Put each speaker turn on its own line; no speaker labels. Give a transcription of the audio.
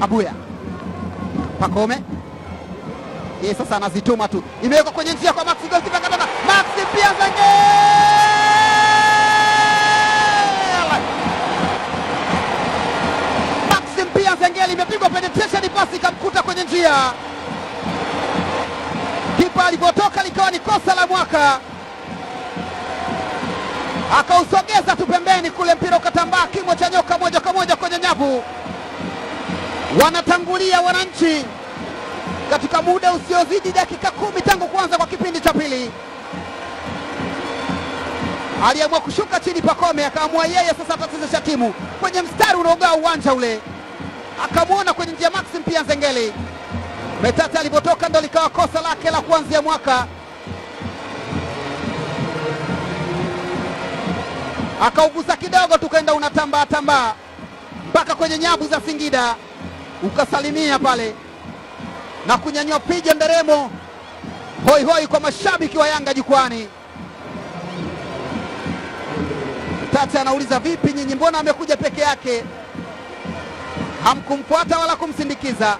Abuya Pacome yeye sasa anazituma tu, imewekwa kwenye njia kwa Maxi goalkeeper katana Maxi pia Zengeli. Maxi pia Zengeli imepigwa penetration pass ikamkuta kwenye njia, kipa alipotoka likawa ni kosa la mwaka, akausogeza tu pembeni kule, mpira ukatambaa kimo cha nyoka moja kwa moja kwenye nyavu. Wanatangulia wananchi katika muda usiozidi dakika 10 tangu kuanza kwa kipindi cha pili. Aliamua kushuka chini Pacome, akaamua yeye sasa atachezesha timu kwenye mstari unaogaa uwanja ule, akamwona kwenye njia Maxi pia Zengeli. Metata alipotoka ndo likawa kosa lake la kuanzia mwaka, akaugusa kidogo tukaenda unatambaa tambaa mpaka kwenye nyavu za Singida, ukasalimia pale na kunyanyua piga nderemo hoi hoi kwa mashabiki wa Yanga jukwani. Tata anauliza vipi nyinyi, mbona amekuja peke yake, hamkumfuata wala kumsindikiza?